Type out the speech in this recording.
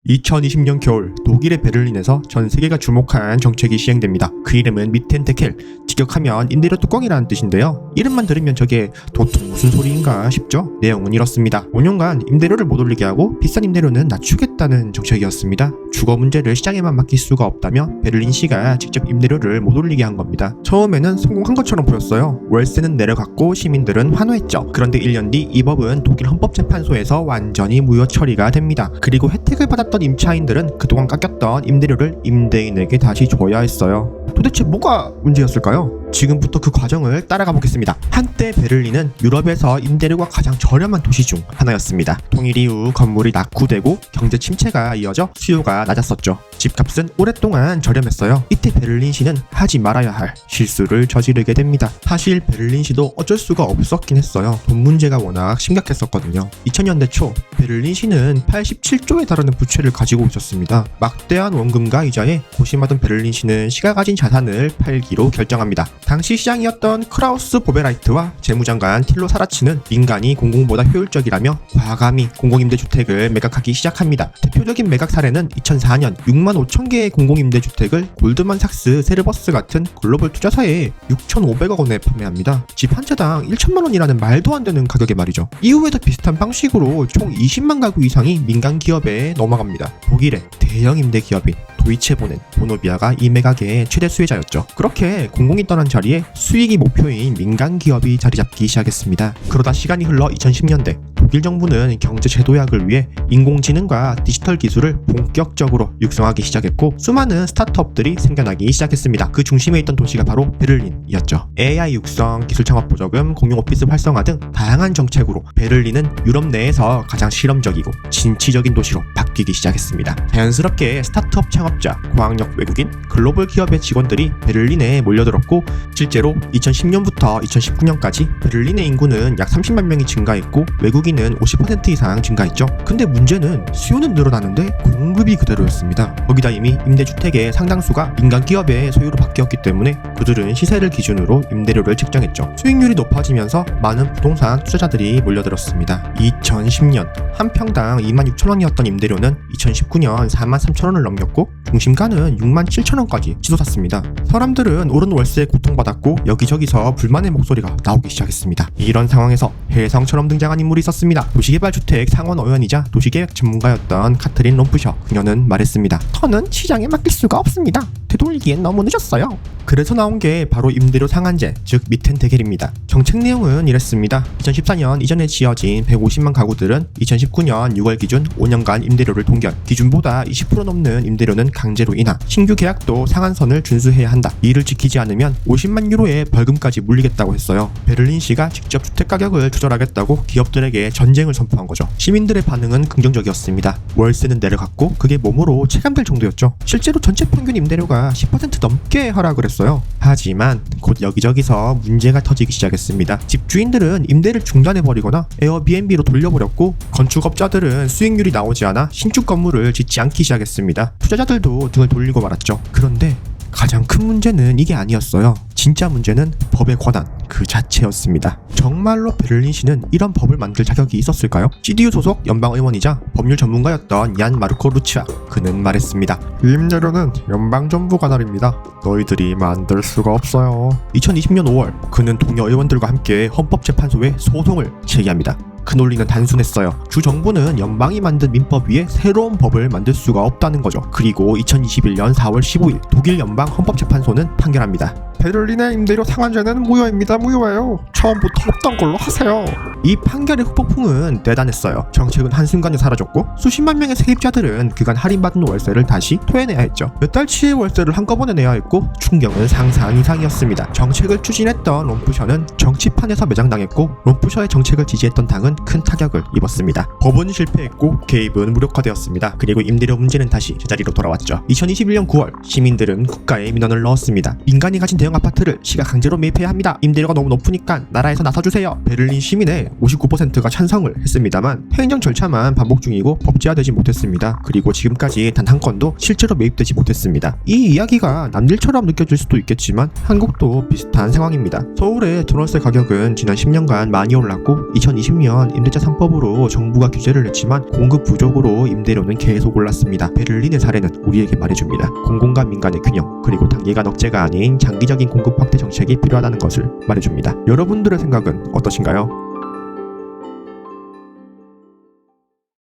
2020년 겨울 독일의 베를린에서 전 세계가 주목한 정책이 시행됩니다. 그 이름은 미텐테켈, 직역하면 임대료 뚜껑이라는 뜻인데요. 이름만 들으면 저게 도통 무슨 소리인가 싶죠? 내용은 이렇습니다. 5년간 임대료를 못 올리게 하고 비싼 임대료는 낮추겠다는 정책이었습니다. 주거 문제를 시장에만 맡길 수가 없다며 베를린시가 직접 임대료를 못 올리게 한 겁니다. 처음에는 성공한 것처럼 보였어요. 월세는 내려갔고 시민들은 환호했죠. 그런데 1년 뒤 이 법은 독일 헌법재판소에서 완전히 무효 처리가 됩니다. 그리고 혜택을 받았던 임차인들은 그동안 깎였던 임대료를 임대인에게 다시 줘야 했어요. 도대체 뭐가 문제였을까요? 지금부터 그 과정을 따라가 보겠습니다. 한때 베를린은 유럽에서 임대료가 가장 저렴한 도시 중 하나였습니다. 통일 이후 건물이 낙후되고 경제 침체가 이어져 수요가 낮았었죠. 집값은 오랫동안 저렴했어요. 이때 베를린시는 하지 말아야 할 실수를 저지르게 됩니다. 사실 베를린시도 어쩔 수가 없었긴 했어요. 돈 문제가 워낙 심각했었거든요. 2000년대 초 베를린시는 87조에 달하는 부채를 가지고 있었습니다. 막대한 원금과 이자에 고심하던 베를린시는 시가 가진 자산을 팔기로 결정합니다. 당시 시장이었던 크라우스 보베라이트와 재무장관 틸로 사라치는 민간이 공공보다 효율적이라며 과감히 공공임대주택을 매각하기 시작합니다. 대표적인 매각 사례는 2004년 6만 5천 개의 공공임대주택을 골드만삭스 세르버스 같은 글로벌 투자사에 6,500억 원에 판매합니다. 집 한 채당 1천만 원이라는 말도 안 되는 가격에 말이죠. 이후에도 비슷한 방식으로 총 20만 가구 이상이 민간 기업에 넘어갑니다. 독일의 대형 임대 기업인 도이체보넨, 보노비아가 이 매각의 최대 수혜자였죠. 그렇게 공공이 떠난 자리에 수익이 목표인 민간 기업이 자리 잡기 시작했습니다. 그러다 시간이 흘러 2010년대 독일 정부는 경제 제도약을 위해 인공지능과 디지털 기술을 본격적으로 육성하기 시작했고 수많은 스타트업들이 생겨나기 시작했습니다. 그 중심에 있던 도시가 바로 베를린이었죠. AI 육성, 기술 창업 보조금, 공용 오피스 활성화 등 다양한 정책으로 베를린은 유럽 내에서 가장 실험적이고 진취적인 도시로 바뀌기 시작했습니다. 자연스럽게 스타트업 창업자, 고학력 외국인, 글로벌 기업의 직원들이 베를린에 몰려들었고 실제로 2010년부터 2019년까지 베를린의 인구는 약 30만 명이 증가했고 외국인은 50% 이상 증가했죠. 근데 문제는 수요는 늘어나는데 공급이 그대로였습니다. 거기다 이미 임대주택의 상당수가 민간 기업의 소유로 바뀌었기 때문에 그들은 시세를 기준으로 임대료를 책정했죠. 수익률이 높아지면서 많은 부동산 투자자들이 몰려들었습니다. 2010년 한 평당 2만 6천 원이었던 임대료는 2019년 4만 3천 원을 넘겼고 중심가는 6만 7천 원까지 치솟았습니다. 사람들은 오른 월세에 고통받았고 여기저기서 불만의 목소리가 나오기 시작했습니다. 이런 상황에서 혜성처럼 등장한 인물이 있었습니다. 도시개발주택 상원의원이자 도시계획 전문가였던 카트린 롬프셔. 그녀는 말했습니다. 더는 시장에 맡길 수가 없습니다. 되돌리기엔 너무 늦었어요. 그래서 나온 게 바로 임대료 상한제, 즉 미텐테켈입니다. 정책 내용은 이랬습니다. 2014년 이전에 지어진 150만 가구들은 2019년 6월 기준 5년간 임대료를 동결, 기준보다 20% 넘는 임대료는 강제로 인하, 신규 계약도 상한선을 준수해야 한다. 이를 지키지 않으면 50만 유로의 벌금까지 물리겠다고 했어요. 베를린시가 직접 주택 가격을 조절하겠다고 기업들에게 전쟁을 선포한 거죠. 시민들의 반응은 긍정적이었습니다. 월세는 내려갔고 그게 몸으로 체감될 정도였죠. 실제로 전체 평균 임대료가 10% 넘게 하락을 했어요. 하지만 곧 여기저기서 문제가 터지기 시작했습니다. 집주인들은 임대를 중단해버리거나 에어비앤비로 돌려버렸고 건축업자들은 수익률이 나오지 않아 신축 건물을 짓지 않기 시작했습니다. 투자자들도 등을 돌리고 말았죠. 그런데 가장 큰 문제는 이게 아니었어요. 진짜 문제는 법의 권한 그 자체였습니다. 정말로 베를린시는 이런 법을 만들 자격이 있었을까요? CDU 소속 연방의원이자 법률 전문가였던 얀 마르코 루치아, 그는 말했습니다. 임대료는 연방정부가 다릅니다. 너희들이 만들 수가 없어요. 2020년 5월 그는 동료 의원들과 함께 헌법재판소에 소송을 제기합니다. 그 논리는 단순했어요. 주 정부는 연방이 만든 민법 위에 새로운 법을 만들 수가 없다는 거죠. 그리고 2021년 4월 15일 독일 연방 헌법재판소는 판결합니다. 베를린의 임대료 상한제는 무효입니다. 무효예요. 처음부터 없던 걸로 하세요. 이 판결의 후폭풍은 대단했어요. 정책은 한순간에 사라졌고 수십만 명의 세입자들은 그간 할인받은 월세를 다시 토해내야 했죠. 몇 달치의 월세를 한꺼번에 내야 했고 충격은 상상 이상이었습니다. 정책을 추진했던 롬프셔는 정치판에서 매장당했고 롬프셔의 정책을 지지했던 당은 큰 타격을 입었습니다. 법은 실패했고 개입은 무력화되었습니다. 그리고 임대료 문제는 다시 제자리로 돌아왔죠. 2021년 9월 시민들은 국가에 민원을 넣었습니다. 민간이 가진 대형 아파트를 시가 강제로 매입해야 합니다. 임대료가 너무 높으니까 나라에서 나서주세요. 베를린 시민의 59%가 찬성을 했습니다만 행정 절차만 반복 중이고 법제화되지 못했습니다. 그리고 지금까지 단 한 건도 실제로 매입되지 못했습니다. 이 이야기가 남일처럼 느껴질 수도 있겠지만 한국도 비슷한 상황입니다. 서울의 드론세 가격은 지난 10년간 많이 올랐고 2020년 임대차 3법으로 정부가 규제를 했지만 공급 부족으로 임대료는 계속 올랐습니다. 베를린의 사례는 우리에게 말해줍니다. 공공과 민간의 균형 그리고 단기간 억제가 아닌 장기적인 공급 확대 정책이 필요하다는 것을 말해줍니다. 여러분들의 생각은 어떠신가요?